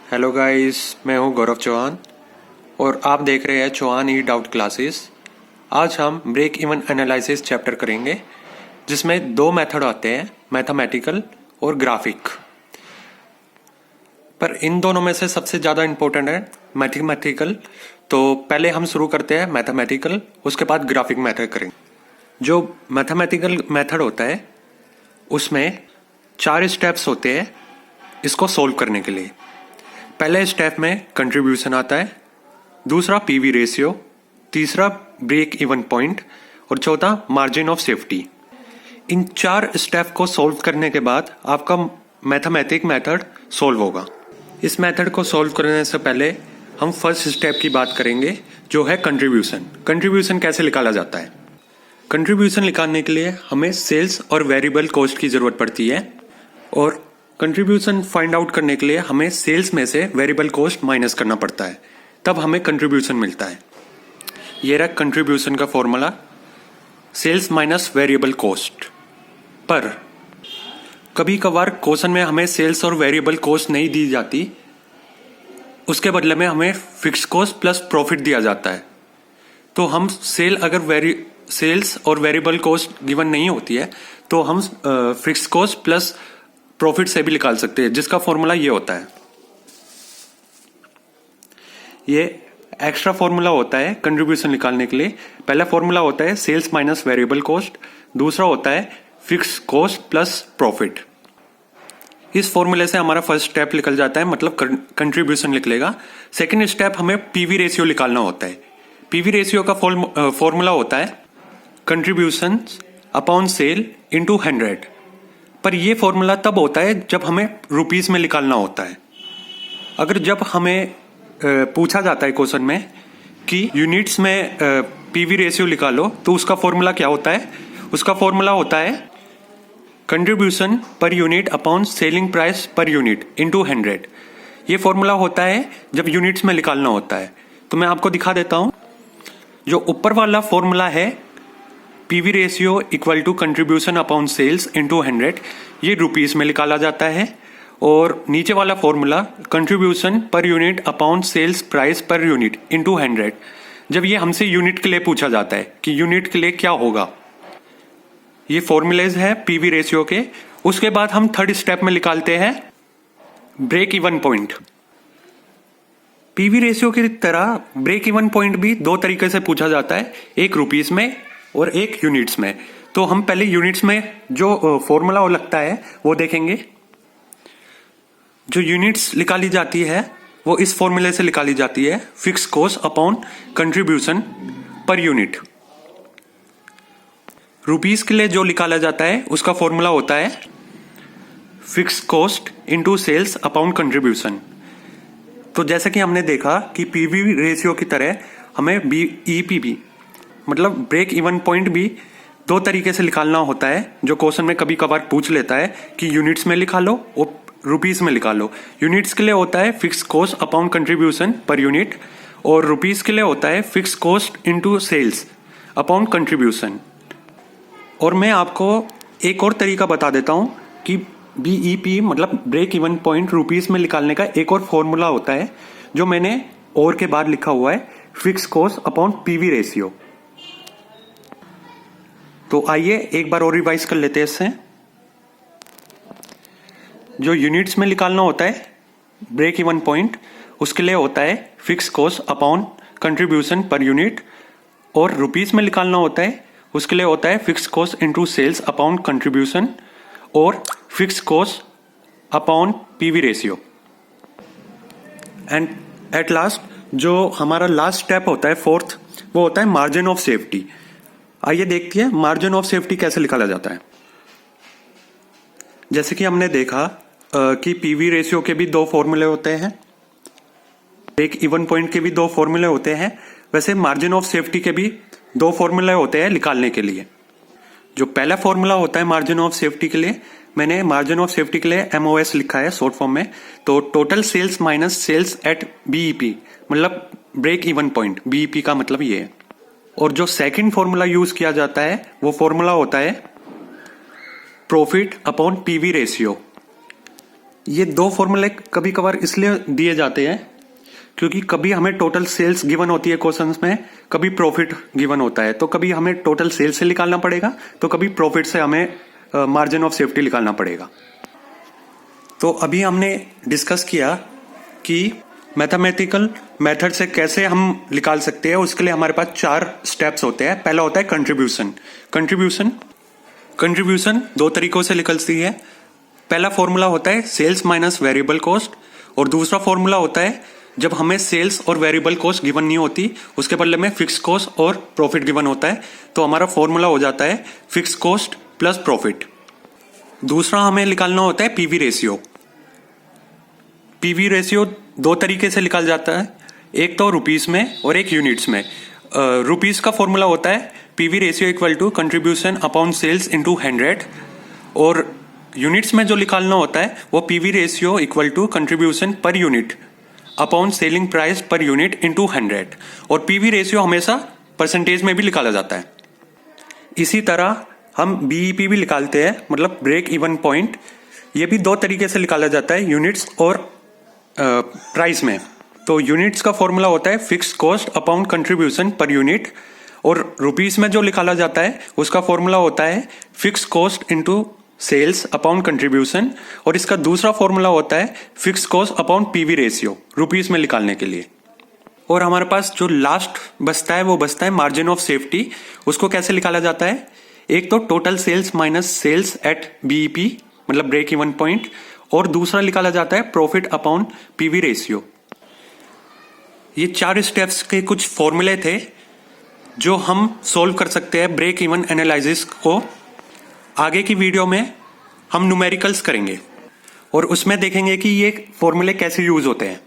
Hello guys, मैं हूं गौरव चौहान और आप देख रहे हैं चौहान ई डाउट क्लासेस। आज हम ब्रेक इवन एनालिसिस चैप्टर करेंगे जिसमें दो मेथड आते हैं, मैथमेटिकल और ग्राफिक। पर इन दोनों में से सबसे ज़्यादा इम्पोर्टेंट है मैथमेटिकल। तो पहले हम शुरू करते हैं मैथमेटिकल, उसके बाद ग्राफिक मेथड करेंगे। जो मैथमेटिकल मेथड होता है उसमें 4 स्टेप्स होते हैं इसको सोल्व करने के लिए। पहले स्टेप में कंट्रीब्यूशन आता है, दूसरा पीवी रेशियो, तीसरा ब्रेक इवन पॉइंट और चौथा margin of safety. In 4 step को सोल्व करने के बाद आपका मैथमेटिक मेथड सोल्व होगा। इस मेथड को सोल्व करने से पहले हम फर्स्ट स्टेप की बात करेंगे जो है कंट्रीब्यूशन। कंट्रीब्यूशन कैसे निकाला जाता है? कंट्रीब्यूशन निकालने के लिए हमें सेल्स और वेरिएबल कॉस्ट की ज़रूरत पड़ती है और कंट्रीब्यूशन फाइंड आउट करने के लिए हमें सेल्स में से वेरिएबल कॉस्ट माइनस करना पड़ता है, तब हमें कंट्रीब्यूशन मिलता है। ये रहा कंट्रीब्यूशन का formula, sales minus variable cost. पर कभी कभार क्वेश्चन में हमें सेल्स और वेरिएबल कॉस्ट नहीं दी जाती, उसके बदले में हमें फिक्स कॉस्ट प्लस प्रॉफिट दिया जाता है। तो हम सेल्स और वेरिएबल कॉस्ट गिवन नहीं होती है तो हम फिक्स कॉस्ट प्लस प्रॉफिट से भी निकाल सकते हैं, जिसका फॉर्मूला ये होता है। ये एक्स्ट्रा फॉर्मूला होता है कंट्रीब्यूशन निकालने के लिए। पहला फॉर्मूला होता है सेल्स माइनस वेरिएबल कॉस्ट, दूसरा होता है फिक्स कॉस्ट प्लस प्रॉफिट। इस फॉर्मूले से हमारा फर्स्ट स्टेप निकल जाता है, मतलब कंट्रीब्यूशन निकलेगा। सेकेंड स्टेप हमें पीवी रेशियो निकालना होता है। पीवी रेशियो का फॉर्मूला होता है कंट्रीब्यूशन अपॉन सेल इंटू 100। पर यह फॉर्मूला तब होता है जब हमें रुपीस में निकालना होता है। अगर जब हमें पूछा जाता है क्वेश्चन में कि यूनिट्स में पीवी रेशियो निकालो, तो उसका फॉर्मूला क्या होता है? उसका फॉर्मूला होता है contribution per unit upon selling price per unit into 100। ये फॉर्मूला होता है जब यूनिट्स में निकालना होता है। तो मैं आपको दिखा देता हूं। जो ऊपर वाला फॉर्मूला है PV ratio equal to contribution upon sales into 100, ये रुपीस में निकाला जाता है। और नीचे वाला formula contribution per unit upon sales price per unit into 100, जब ये हमसे यूनिट के लिए पूछा जाता है कि यूनिट के लिए क्या होगा। ये फॉर्मूलेज है पीवी रेशियो के। उसके बाद हम थर्ड स्टेप में निकालते हैं break even point. PV ratio की तरह ब्रेक इवन पॉइंट भी 2 तरीके से पूछा जाता है, एक रुपीस में और एक यूनिट्स में। तो हम पहले यूनिट्स में जो फॉर्मूला लगता है वो देखेंगे। जो यूनिट्स निकाली जाती है वो इस फॉर्मूले से निकाली जाती है, fix cost upon contribution per unit. Rupees के लिए जो निकाला जाता है उसका फॉर्मूला होता है fix cost into sales upon contribution. तो जैसे कि हमने देखा कि पीवी रेशियो की तरह हमें ईपीबी मतलब ब्रेक इवन पॉइंट भी 2 तरीके से निकालना होता है, जो क्वेश्चन में कभी कभार पूछ लेता है कि यूनिट्स में निकालो और रुपीस में निकालो। यूनिट्स के लिए होता है fix cost upon contribution per unit और रुपीस के लिए होता है fix cost into sales upon contribution. और मैं आपको एक और तरीका बता देता हूं कि बीईपी मतलब ब्रेक इवन पॉइंट रुपीस में निकालने का एक और फॉर्मूला होता है, जो मैंने और के बाद लिखा हुआ है, fix cost upon PV ratio. तो आइए एक बार और रिवाइज कर लेते हैं इससे। जो यूनिट्स में निकालना होता है ब्रेक इवन पॉइंट, उसके लिए होता है fix cost upon contribution per unit, और रुपीस में निकालना होता है उसके लिए होता है fix cost into sales upon contribution और fix cost upon PV ratio. And at last जो हमारा लास्ट स्टेप होता है फोर्थ, वो होता है मार्जिन ऑफ सेफ्टी। आइए देखते हैं मार्जिन ऑफ सेफ्टी कैसे निकाला जाता है। जैसे कि हमने देखा कि पीवी रेशियो के भी 2 फॉर्मूले होते हैं, ब्रेक इवन पॉइंट के भी 2 फॉर्मूले होते हैं, वैसे मार्जिन ऑफ सेफ्टी के भी 2 फॉर्मूले होते हैं निकालने के लिए। जो पहला फॉर्मूला होता है मार्जिन ऑफ सेफ्टी के लिए, मैंने मार्जिन ऑफ सेफ्टी के लिए MOS लिखा है शॉर्ट फॉर्म में। तो total sales minus sales at BEP मतलब ब्रेक इवन पॉइंट, बीईपी का मतलब ये है। और जो सेकंड फॉर्मूला यूज किया जाता है वो फॉर्मूला होता है प्रॉफिट अपॉन पीवी रेशियो। ये दो फॉर्मूले कभी कभार इसलिए दिए जाते हैं क्योंकि कभी हमें टोटल सेल्स गिवन होती है क्वेश्चंस में, कभी प्रॉफिट गिवन होता है। तो कभी हमें टोटल सेल्स से निकालना पड़ेगा, तो कभी प्रॉफिट से हमें मार्जिन ऑफ सेफ्टी निकालना पड़ेगा। तो अभी हमने डिस्कस किया कि मैथमेटिकल मेथड से कैसे हम निकाल सकते हैं। उसके लिए हमारे पास 4 स्टेप्स होते हैं। पहला होता है कंट्रीब्यूशन। कंट्रीब्यूशन 2 तरीकों से निकलती है। पहला फॉर्मूला होता है सेल्स माइनस वेरिएबल कॉस्ट, और दूसरा फॉर्मूला होता है जब हमें सेल्स और वेरिएबल कॉस्ट गिवन नहीं होती, उसके बदले में फिक्स कॉस्ट और प्रॉफिट गिवन होता है, तो हमारा फॉर्मूला हो जाता है फिक्स कॉस्ट प्लस प्रॉफिट। दूसरा हमें निकालना होता है पीवी रेशियो। पीवी रेशियो 2 तरीके से निकाल जाता है, एक तो रुपीस में और एक यूनिट्स में। रुपीस का फॉर्मूला होता है PV ratio equal to contribution upon sales into 100, और यूनिट्स में जो निकालना होता है वो PV ratio equal to contribution per unit upon selling price per unit into 100, और पीवी रेशियो हमेशा परसेंटेज में भी निकाला जाता है। इसी तरह हम बीईपी भी निकालते हैं, मतलब ब्रेक इवन पॉइंट। ये भी 2 तरीके से निकाला जाता है, यूनिट्स और प्राइस में। तो यूनिट्स का फॉर्मूला होता है fix cost upon contribution per unit, और रुपीस में जो निकाला जाता है उसका फॉर्मूला होता है fix cost into sales upon contribution, और इसका दूसरा फॉर्मूला होता है fix cost upon PV ratio rupees में निकालने के लिए। और हमारे पास जो लास्ट बचता है वो बचता है मार्जिन ऑफ सेफ्टी। उसको कैसे निकाला जाता है? एक तो total sales minus sales at BEP, मतलब ब्रेक इवन पॉइंट, और दूसरा निकाला जाता है प्रॉफिट अपॉन पीवी रेशियो। ये 4 स्टेप्स के कुछ फॉर्मूले थे जो हम सोल्व कर सकते हैं ब्रेक इवन एनालिसिस को। आगे की वीडियो में हम न्यूमेरिकल्स करेंगे और उसमें देखेंगे कि ये फॉर्मूले कैसे यूज होते हैं।